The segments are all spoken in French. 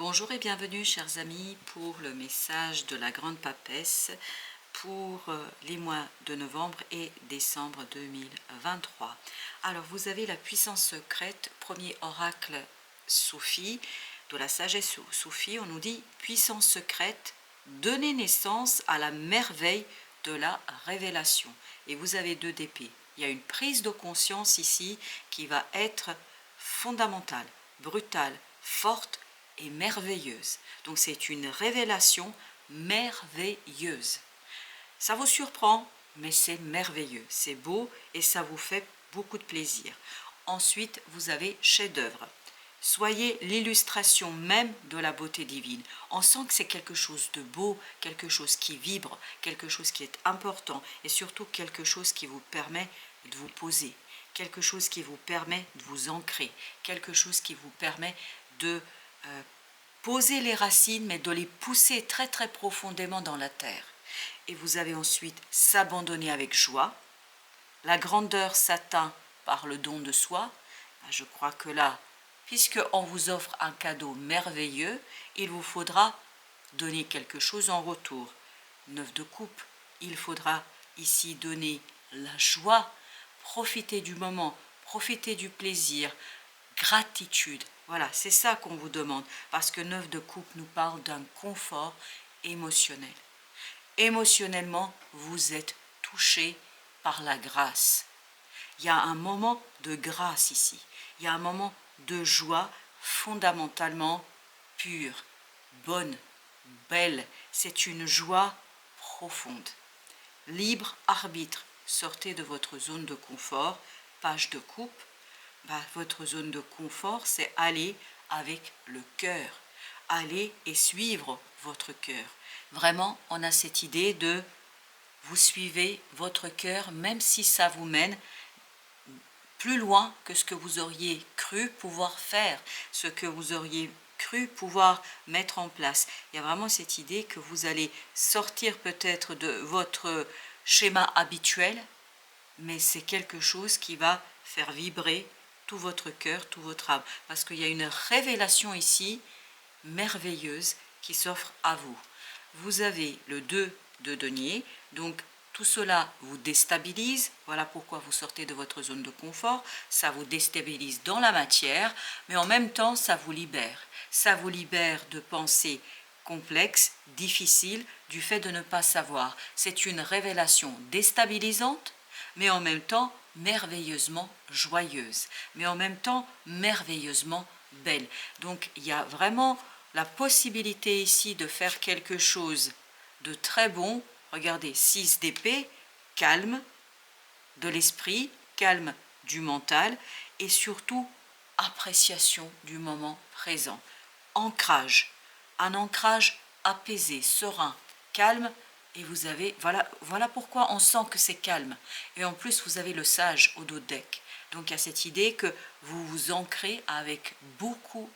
Bonjour et bienvenue chers amis pour le message de la Grande Papesse pour les mois de novembre et décembre 2023. Alors vous avez la puissance secrète, premier oracle Sophie, de la sagesse Sophie, on nous dit puissance secrète, donner naissance à la merveille de la révélation. Et vous avez deux d'épée. Il y a une prise de conscience ici qui va être fondamentale, brutale, forte et merveilleuse. Donc c'est une révélation merveilleuse. Ça vous surprend, mais c'est merveilleux, c'est beau et ça vous fait beaucoup de plaisir. Ensuite, vous avez chef-d'œuvre. Soyez l'illustration même de la beauté divine. On sent que c'est quelque chose de beau, quelque chose qui vibre, quelque chose qui est important et surtout quelque chose qui vous permet de vous poser, quelque chose qui vous permet de vous ancrer, quelque chose qui vous permet de poser les racines, mais de les pousser très très profondément dans la terre. Et vous avez ensuite s'abandonner avec joie. La grandeur s'atteint par le don de soi. Je crois que là, puisqu'on vous offre un cadeau merveilleux, il vous faudra donner quelque chose en retour. 9 de coupe, il faudra ici donner la joie, profiter du moment, profiter du plaisir, gratitude. Voilà, c'est ça qu'on vous demande, parce que 9 de coupe nous parle d'un confort émotionnel. Émotionnellement, vous êtes touché par la grâce. Il y a un moment de grâce ici. Il y a un moment de joie fondamentalement pure, bonne, belle. C'est une joie profonde. Libre arbitre. Sortez de votre zone de confort. Page de coupe. Votre zone de confort, c'est aller avec le cœur. Aller et suivre votre cœur. Vraiment, on a cette idée de vous suivez votre cœur, même si ça vous mène plus loin que ce que vous auriez cru pouvoir faire, ce que vous auriez cru pouvoir mettre en place. Il y a vraiment cette idée que vous allez sortir peut-être de votre schéma habituel, mais c'est quelque chose qui va faire vibrer tout votre cœur, tout votre âme, parce qu'il y a une révélation ici merveilleuse qui s'offre à vous. Vous avez le 2 de denier, donc tout cela vous déstabilise, voilà pourquoi vous sortez de votre zone de confort, ça vous déstabilise dans la matière, mais en même temps ça vous libère. Ça vous libère de pensées complexes, difficiles, du fait de ne pas savoir. C'est une révélation déstabilisante, mais en même temps merveilleusement joyeuse, mais en même temps merveilleusement belle. Donc il y a vraiment la possibilité ici de faire quelque chose de très bon. Regardez, 6 d'épée, calme de l'esprit, calme du mental et surtout appréciation du moment présent. Ancrage, un ancrage apaisé, serein, calme. Et vous avez, voilà pourquoi on sent que c'est calme. Et en plus, vous avez le sage au dos de deck. Donc il y a cette idée que vous vous ancrez avec beaucoup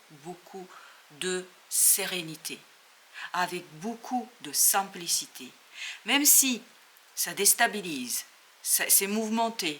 de sérénité, avec beaucoup de simplicité. Même si ça déstabilise, c'est mouvementé,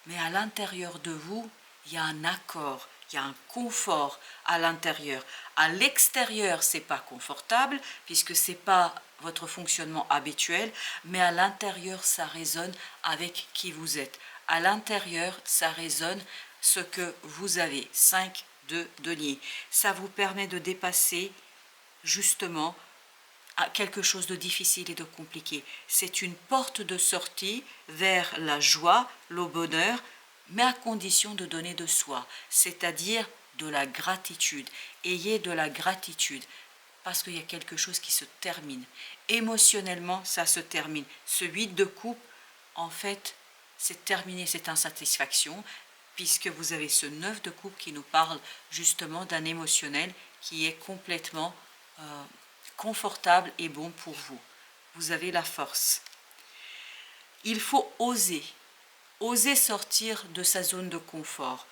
mais à l'intérieur de vous, il y a un accord, il y a un confort à l'intérieur. À l'extérieur, c'est pas confortable, puisque c'est pas votre fonctionnement habituel, mais à l'intérieur, ça résonne avec qui vous êtes. À l'intérieur, ça résonne ce que vous avez. 5 de denier. Ça vous permet de dépasser justement à quelque chose de difficile et de compliqué. C'est une porte de sortie vers la joie, le bonheur, mais à condition de donner de soi, c'est-à-dire de la gratitude. Ayez de la gratitude, parce qu'il y a quelque chose qui se termine. Émotionnellement, ça se termine. Ce 8 de coupe, en fait, c'est terminé cette insatisfaction, puisque vous avez ce 9 de coupe qui nous parle justement d'un émotionnel qui est complètement confortable et bon pour vous. Vous avez la force. Il faut oser sortir de sa zone de confort,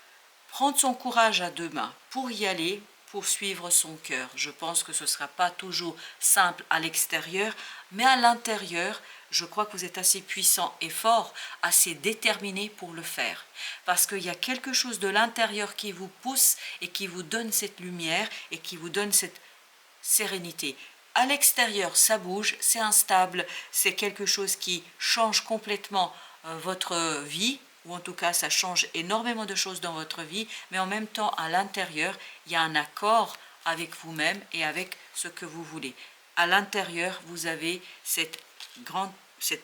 prendre son courage à deux mains pour y aller, pour suivre son cœur. Je pense que ce ne sera pas toujours simple à l'extérieur, mais à l'intérieur, je crois que vous êtes assez puissant et fort, assez déterminé pour le faire. Parce qu'il y a quelque chose de l'intérieur qui vous pousse et qui vous donne cette lumière et qui vous donne cette sérénité. À l'extérieur, ça bouge, c'est instable, c'est quelque chose qui change complètement votre vie, ou en tout cas ça change énormément de choses dans votre vie, mais en même temps à l'intérieur, il y a un accord avec vous-même et avec ce que vous voulez. À l'intérieur, vous avez cette grande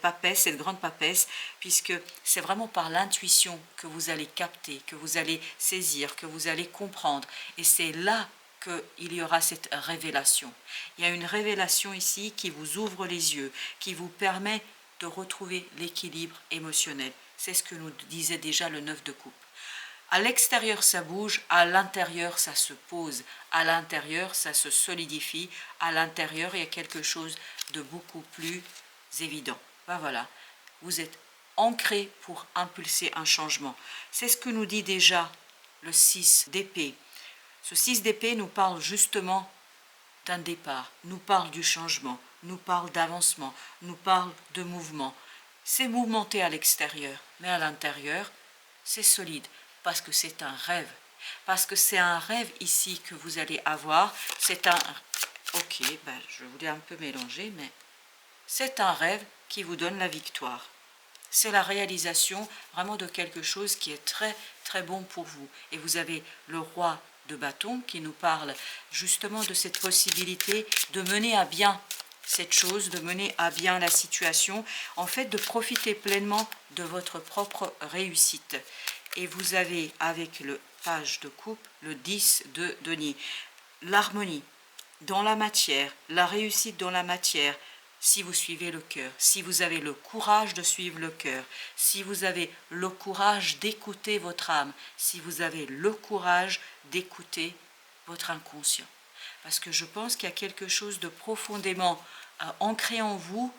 papesse, puisque c'est vraiment par l'intuition que vous allez capter, que vous allez saisir, que vous allez comprendre. Et c'est là qu'il y aura cette révélation. Il y a une révélation ici qui vous ouvre les yeux, qui vous permet de retrouver l'équilibre émotionnel. C'est ce que nous disait déjà le 9 de coupe. À l'extérieur, ça bouge, à l'intérieur, ça se pose, à l'intérieur, ça se solidifie, à l'intérieur, il y a quelque chose de beaucoup plus évident. Ben voilà, vous êtes ancré pour impulser un changement. C'est ce que nous dit déjà le 6 d'épée. Ce 6 d'épée nous parle justement d'un départ, nous parle du changement, nous parle d'avancement, nous parle de mouvement. C'est mouvementé à l'extérieur, mais à l'intérieur, c'est solide, parce que c'est un rêve. Parce que c'est un rêve ici que vous allez avoir. C'est un... Ok, ben, je voulais un peu mélanger, mais c'est un rêve qui vous donne la victoire. C'est la réalisation vraiment de quelque chose qui est très, très bon pour vous. Et vous avez le roi de bâton qui nous parle justement de cette possibilité de mener à bien cette chose, de mener à bien la situation, en fait de profiter pleinement de votre propre réussite. Et vous avez avec le page de coupe, le 10 de denier, l'harmonie dans la matière, la réussite dans la matière, si vous suivez le cœur, si vous avez le courage de suivre le cœur, si vous avez le courage d'écouter votre âme, si vous avez le courage d'écouter votre inconscient. Parce que je pense qu'il y a quelque chose de profondément ancré en vous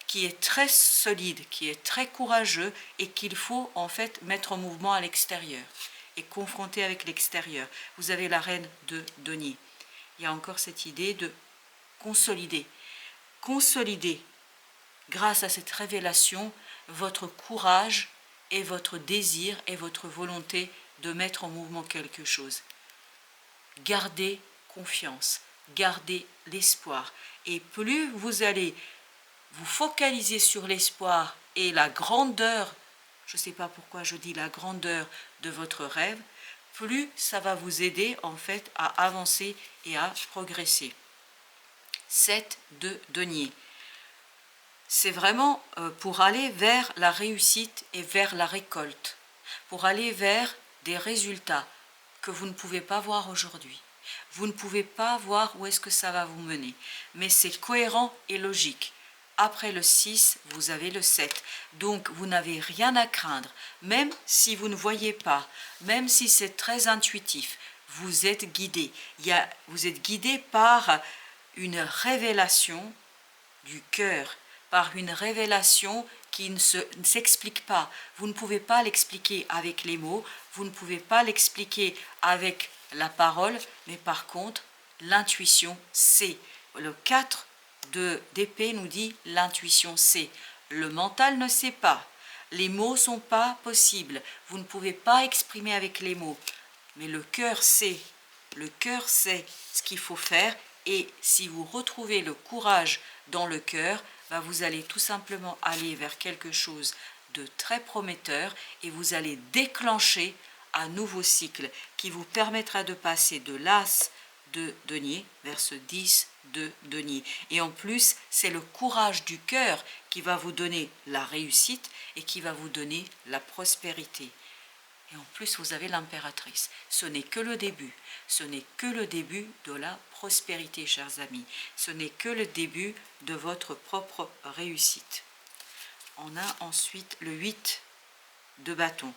qui est très solide, qui est très courageux et qu'il faut en fait mettre en mouvement à l'extérieur et confronter avec l'extérieur. Vous avez la reine de denier. Il y a encore cette idée de consolider. Consolider, grâce à cette révélation, votre courage et votre désir et votre volonté de mettre en mouvement quelque chose. Gardez confiance, gardez l'espoir. Et plus vous allez vous focaliser sur l'espoir et la grandeur, je ne sais pas pourquoi je dis la grandeur de votre rêve, plus ça va vous aider en fait à avancer et à progresser. 7 de denier. C'est vraiment pour aller vers la réussite et vers la récolte, pour aller vers des résultats que vous ne pouvez pas voir aujourd'hui. Vous ne pouvez pas voir où est-ce que ça va vous mener, mais c'est cohérent et logique. Après le 6, vous avez le 7. Donc, vous n'avez rien à craindre, même si vous ne voyez pas, même si c'est très intuitif. Vous êtes guidé. Vous êtes guidé par une révélation du cœur, par une révélation qui ne s'explique pas. Vous ne pouvez pas l'expliquer avec les mots, vous ne pouvez pas l'expliquer avec la parole, mais par contre, l'intuition sait. Le 4 d'épée nous dit l'intuition sait. Le mental ne sait pas. Les mots ne sont pas possibles. Vous ne pouvez pas exprimer avec les mots. Mais le cœur sait. Le cœur sait ce qu'il faut faire. Et si vous retrouvez le courage dans le cœur, vous allez tout simplement aller vers quelque chose de très prometteur et vous allez déclencher un nouveau cycle qui vous permettra de passer de l'as de denier vers ce 10 de denier. Et en plus, c'est le courage du cœur qui va vous donner la réussite et qui va vous donner la prospérité. Et en plus, vous avez l'impératrice. Ce n'est que le début. Ce n'est que le début de la prospérité, chers amis. Ce n'est que le début de votre propre réussite. On a ensuite le 8 de bâton.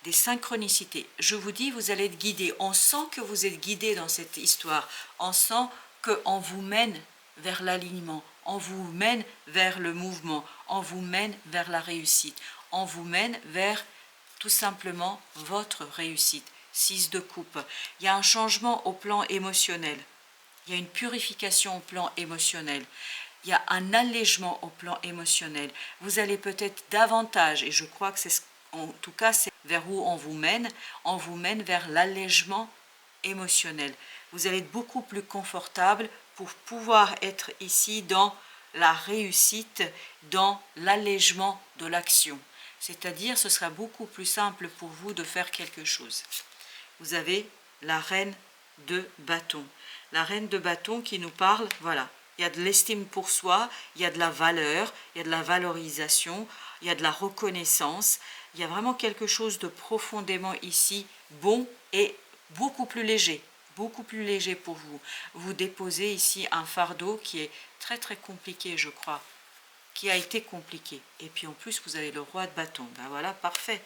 Des synchronicités. Je vous dis, vous allez être guidé. On sent que vous êtes guidé dans cette histoire. On sent qu'on vous mène vers l'alignement. On vous mène vers le mouvement. On vous mène vers la réussite. On vous mène vers tout simplement votre réussite. 6 de coupe. Il y a un changement au plan émotionnel. Il y a une purification au plan émotionnel. Il y a un allègement au plan émotionnel. Vous allez peut-être davantage, et je crois que c'est en tout cas c'est vers où on vous mène vers l'allègement émotionnel. Vous allez être beaucoup plus confortable pour pouvoir être ici dans la réussite, dans l'allègement de l'action. C'est-à-dire, ce sera beaucoup plus simple pour vous de faire quelque chose. Vous avez la reine de bâton. La reine de bâton qui nous parle, voilà, il y a de l'estime pour soi, il y a de la valeur, il y a de la valorisation, il y a de la reconnaissance. Il y a vraiment quelque chose de profondément ici bon et beaucoup plus léger pour vous. Vous déposez ici un fardeau qui est très très compliqué, je crois, qui a été compliqué. Et puis en plus, vous avez le roi de bâton. Ben voilà, parfait.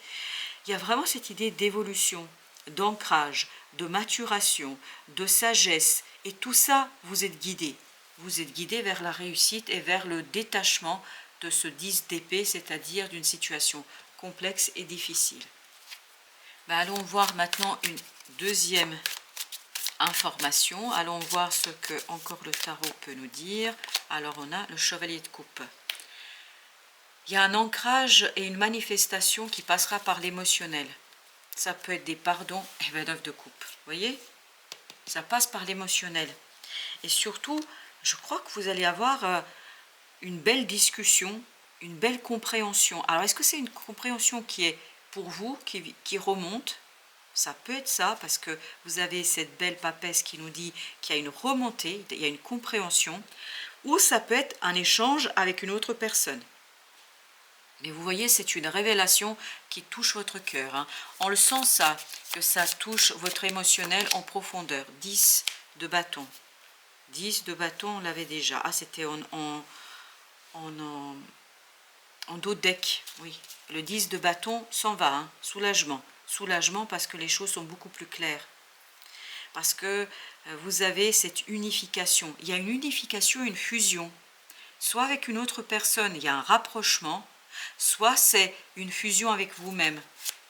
Il y a vraiment cette idée d'évolution, d'ancrage, de maturation, de sagesse. Et tout ça, vous êtes guidé. Vous êtes guidé vers la réussite et vers le détachement de ce 10 d'épée, c'est-à-dire d'une situation complexe et difficile. Ben allons voir maintenant une deuxième information. Allons voir ce que encore le tarot peut nous dire. Alors on a le chevalier de coupe. Il y a un ancrage et une manifestation qui passera par l'émotionnel. Ça peut être des pardons et 29 de coupe. Vous voyez? Ça passe par l'émotionnel. Et surtout, je crois que vous allez avoir une belle discussion, une belle compréhension. Alors, est-ce que c'est une compréhension qui est pour vous, qui remonte? Ça peut être ça, parce que vous avez cette belle papesse qui nous dit qu'il y a une remontée, il y a une compréhension. Ou ça peut être un échange avec une autre personne. Mais vous voyez, c'est une révélation qui touche votre cœur. Hein. On le sent ça, que ça touche votre émotionnel en profondeur. 10 de bâton. 10 de bâton, on l'avait déjà. Ah, c'était en dos de deck. Oui, le 10 de bâton s'en va. Hein. Soulagement. Soulagement parce que les choses sont beaucoup plus claires. Parce que vous avez cette unification. Il y a une unification, une fusion. Soit avec une autre personne, il y a un rapprochement. Soit c'est une fusion avec vous-même.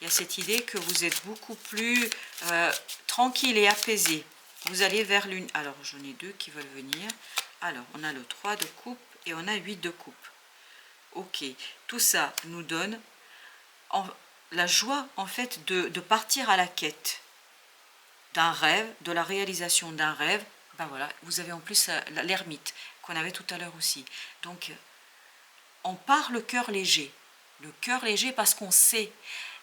Il y a cette idée que vous êtes beaucoup plus tranquille et apaisé. Vous allez vers l'une. Alors, j'en ai deux qui veulent venir. Alors, on a le 3 de coupe et on a 8 de coupe. Ok, tout ça nous donne la joie, en fait, de partir à la quête d'un rêve, de la réalisation d'un rêve. Ben voilà, vous avez en plus l'ermite qu'on avait tout à l'heure aussi. Donc, on part le cœur léger. Le cœur léger parce qu'on sait.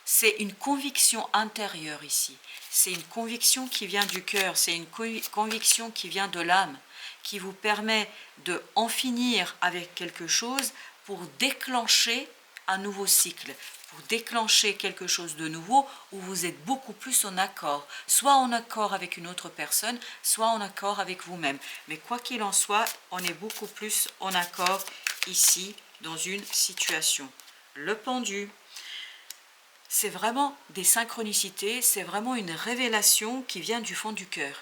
C'est une conviction intérieure ici. C'est une conviction qui vient du cœur. C'est une conviction qui vient de l'âme, qui vous permet de en finir avec quelque chose pour déclencher un nouveau cycle, pour déclencher quelque chose de nouveau où vous êtes beaucoup plus en accord. Soit en accord avec une autre personne, soit en accord avec vous-même. Mais quoi qu'il en soit, on est beaucoup plus en accord ici, dans une situation. Le pendu, c'est vraiment des synchronicités, c'est vraiment une révélation qui vient du fond du cœur.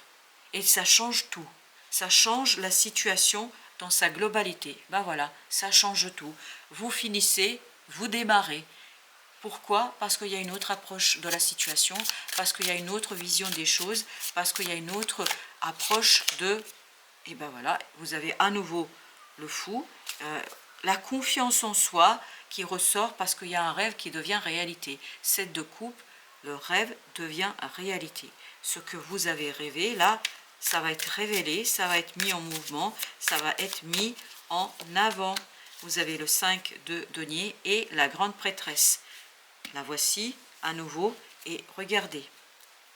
Et ça change tout. Ça change la situation dans sa globalité. Ben voilà, ça change tout. Vous finissez, vous démarrez. Pourquoi? Parce qu'il y a une autre approche de la situation, parce qu'il y a une autre vision des choses, parce qu'il y a une autre approche de... Et ben voilà, vous avez à nouveau le fou, la confiance en soi qui ressort parce qu'il y a un rêve qui devient réalité. 7 de coupe, le rêve devient réalité. Ce que vous avez rêvé, là, ça va être révélé, ça va être mis en mouvement, ça va être mis en avant. Vous avez le 5 de denier et la grande prêtresse. La voici à nouveau et regardez.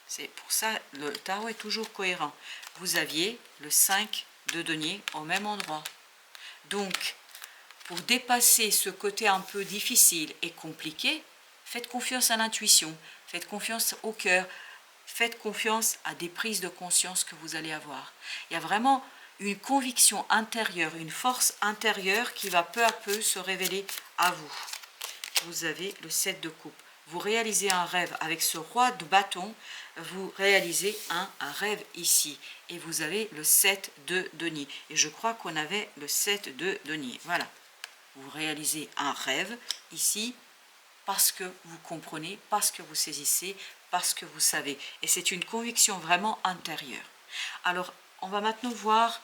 C'est pour ça le tarot est toujours cohérent. Vous aviez le 5 de denier au même endroit. Donc, pour dépasser ce côté un peu difficile et compliqué, faites confiance à l'intuition, faites confiance au cœur, faites confiance à des prises de conscience que vous allez avoir. Il y a vraiment une conviction intérieure, une force intérieure qui va peu à peu se révéler à vous. Vous avez le 7 de coupe. Vous réalisez un rêve avec ce roi de bâton, vous réalisez un rêve ici. Et vous avez le 7 de denier. Et je crois qu'on avait le 7 de denier. Voilà. Vous réalisez un rêve ici parce que vous comprenez, parce que vous saisissez, parce que vous savez. Et c'est une conviction vraiment intérieure. Alors, on va maintenant voir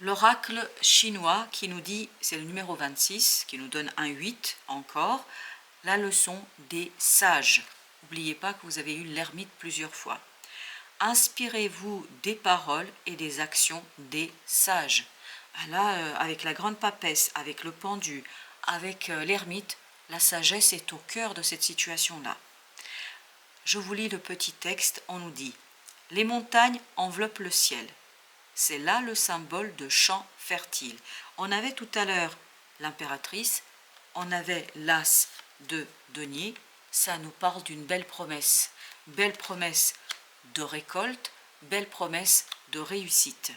l'oracle chinois qui nous dit, c'est le numéro 26, qui nous donne un 8 encore, la leçon des sages. N'oubliez pas que vous avez eu l'ermite plusieurs fois. Inspirez-vous des paroles et des actions des sages. Là, avec la grande papesse, avec le pendu, avec l'ermite, la sagesse est au cœur de cette situation-là. Je vous lis le petit texte, on nous dit « Les montagnes enveloppent le ciel ». C'est là le symbole de champs fertiles. On avait tout à l'heure l'impératrice, on avait l'as de denier, ça nous parle d'une belle promesse de récolte, belle promesse de réussite.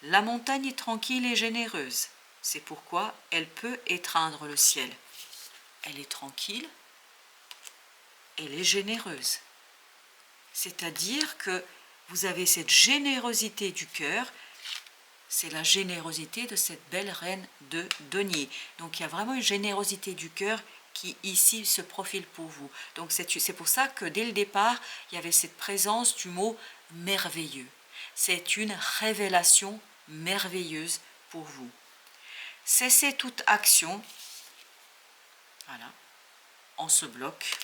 La montagne est tranquille et généreuse, c'est pourquoi elle peut étreindre le ciel. Elle est tranquille, elle est généreuse. C'est-à-dire que vous avez cette générosité du cœur, c'est la générosité de cette belle reine de denier. Donc il y a vraiment une générosité du cœur qui ici se profile pour vous. Donc c'est pour ça que dès le départ, il y avait cette présence du mot merveilleux. C'est une révélation merveilleuse pour vous. Cessez toute action. Voilà. On se bloque,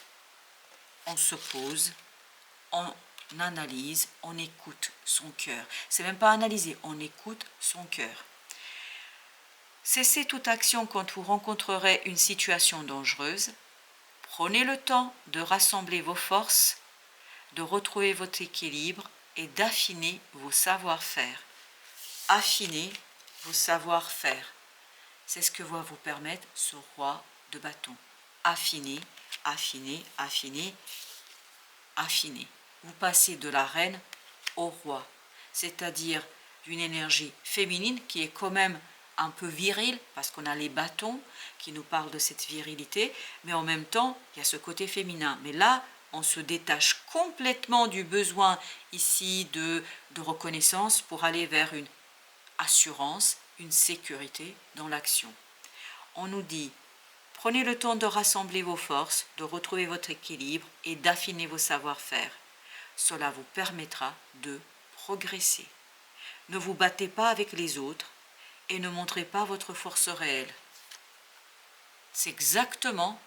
on se pose, on analyse, on écoute son cœur. C'est même pas analyser, on écoute son cœur. Cessez toute action quand vous rencontrerez une situation dangereuse. Prenez le temps de rassembler vos forces, de retrouver votre équilibre et d'affiner vos savoir-faire. Affinez vos savoir-faire. C'est ce que va vous permettre ce roi de bâton. Affiner, affiner, affiner, affiner. Vous passez de la reine au roi, c'est-à-dire d'une énergie féminine qui est quand même un peu virile, parce qu'on a les bâtons qui nous parlent de cette virilité, mais en même temps, il y a ce côté féminin. Mais là, on se détache complètement du besoin ici de reconnaissance pour aller vers une assurance, une sécurité dans l'action. On nous dit, prenez le temps de rassembler vos forces, de retrouver votre équilibre et d'affiner vos savoir-faire. Cela vous permettra de progresser. Ne vous battez pas avec les autres et ne montrez pas votre force réelle. C'est exactement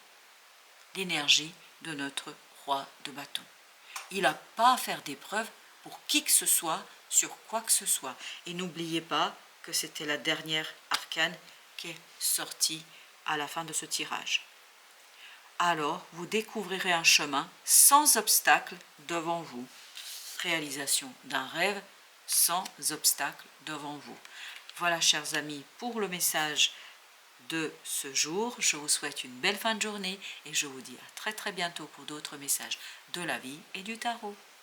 l'énergie de notre roi de bâton. Il n'a pas à faire d'épreuve pour qui que ce soit, sur quoi que ce soit. Et n'oubliez pas que c'était la dernière arcane qui est sortie à la fin de ce tirage. Alors, vous découvrirez un chemin sans obstacle devant vous. Réalisation d'un rêve sans obstacle devant vous. Voilà, chers amis, pour le message de ce jour. Je vous souhaite une belle fin de journée et je vous dis à très bientôt pour d'autres messages de la vie et du tarot.